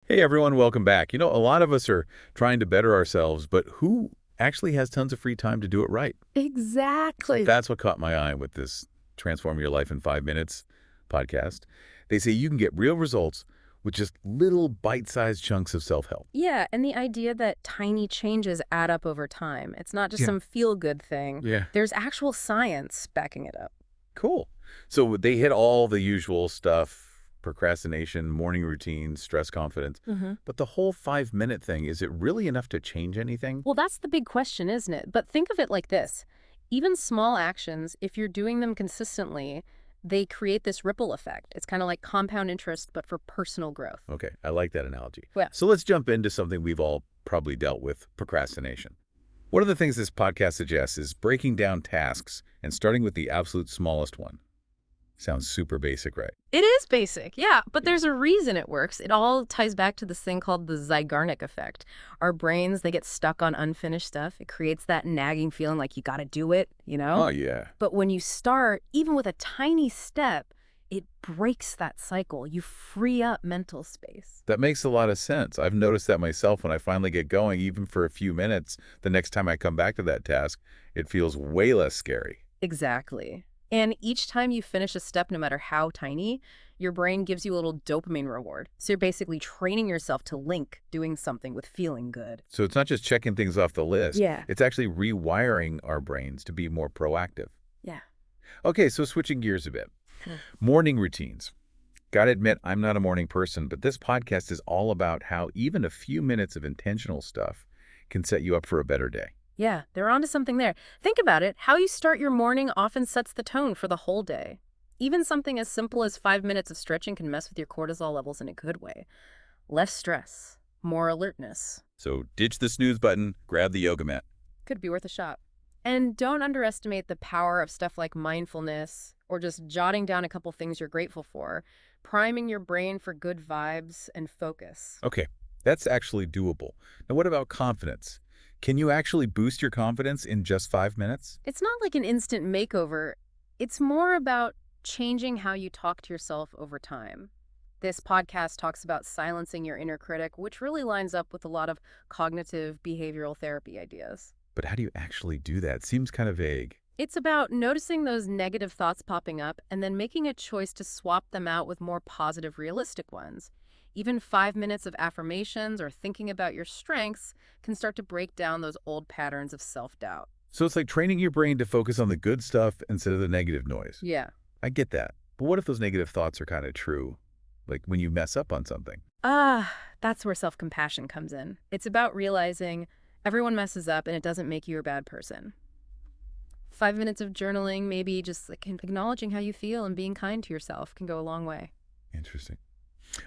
Hey everyone, welcome back. A lot of us are trying to better ourselves, but who actually has tons of free time to do it right? Exactly. That's what caught my eye with this Transform Your Life in 5 Minutes podcast. They say you can get real results with just little bite-sized chunks of self-help. Yeah, and the idea that tiny changes add up over time. It's not just Yeah. some feel-good thing. Yeah. There's actual science backing it up. Cool. So they hit all the usual stuff, procrastination, morning routine, stress confidence. hmm But the whole 5-minute thing, is it really enough to change anything? Well, that's the big question, isn't it? But think of it like this. Even small actions, if you're doing them consistently, they create this ripple effect. It's kind of like compound interest, but for personal growth. Okay, I like that analogy. Well, So let's jump into something we've all probably dealt with, procrastination. One of the things this podcast suggests is breaking down tasks and starting with the absolute smallest one. Sounds super basic, right? it is basic, yeah, but Yeah. there's a reason it works. It all ties back to this thing called the Zeigarnik effect. Our brains, they get stuck on unfinished stuff. It creates that nagging feeling like you got to do it, you know? Oh, yeah. But when you start, even with a tiny step, it breaks that cycle. You free up mental space. That makes a lot of sense. I've noticed that myself when I finally get going, even for a few minutes, the next time I come back to that task, it feels way less scary. Exactly. And each time you finish a step, no matter how tiny, your brain gives you a little dopamine reward. So you're basically training yourself to link doing something with feeling good. So it's not just checking things off the list, Yeah. it's actually rewiring our brains to be more proactive. Yeah. Okay, so switching gears a bit. Hmm. Morning routines. Gotta admit, I'm not a morning person, but this podcast is all about how even a few minutes of intentional stuff can set you up for a better day. Yeah, they're onto something there. Think about it. How you start your morning often sets the tone for the whole day. Even something as simple as 5 minutes of stretching can mess with your cortisol levels in a good way. Less stress, more alertness. So ditch the snooze button, grab the yoga mat. Could be worth a shot. And don't underestimate the power of stuff like mindfulness or just jotting down a couple things you're grateful for, priming your brain for good vibes and focus. Okay, that's actually doable. Now, what about confidence? Can you actually boost your confidence in just 5 minutes? It's not like an instant makeover. It's more about changing how you talk to yourself over time. This podcast talks about silencing your inner critic, which really lines up with a lot of cognitive behavioral therapy ideas. But how do you actually do that? Seems kind of vague. It's about noticing those negative thoughts popping up and then making a choice to swap them out with more positive, realistic ones. Even 5 minutes of affirmations or thinking about your strengths can start to break down those old patterns of self-doubt. So it's like training your brain to focus on the good stuff instead of the negative noise. Yeah. I get that. But what if those negative thoughts are kind of true? Like when you mess up on something? Ah, that's where self-compassion comes in. It's about realizing everyone messes up and it doesn't make you a bad person. 5 minutes of journaling, maybe just like acknowledging how you feel and being kind to yourself can go a long way. Interesting.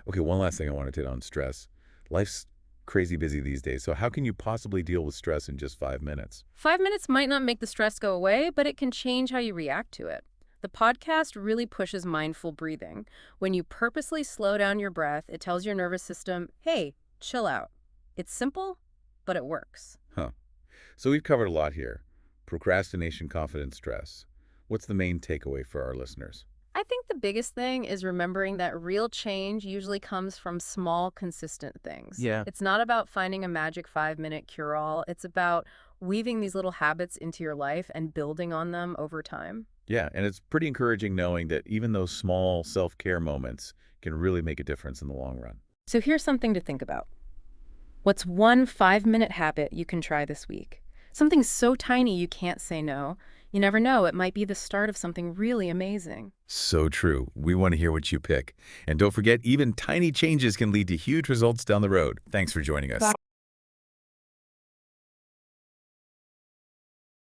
Okay, one last thing I wanted to hit on stress. Life's crazy busy these days, so how can you possibly deal with stress in just 5 minutes? 5 minutes might not make the stress go away, but it can change how you react to it. The podcast really pushes mindful breathing. When you purposely slow down your breath, it tells your nervous system, hey, chill out. It's simple, but it works. Huh. So we've covered a lot here. Procrastination, confidence, stress. What's the main takeaway for our listeners? I think the biggest thing is remembering that real change usually comes from small, consistent things. Yeah. It's not about finding a magic 5 minute cure all. It's about weaving these little habits into your life and building on them over time. Yeah, and it's pretty encouraging knowing that even those small self-care moments can really make a difference in the long run. So here's something to think about. What's one 5 minute habit you can try this week? Something so tiny you can't say no. You never know, it might be the start of something really amazing. So true. We want to hear what you pick. And don't forget, even tiny changes can lead to huge results down the road. Thanks for joining us.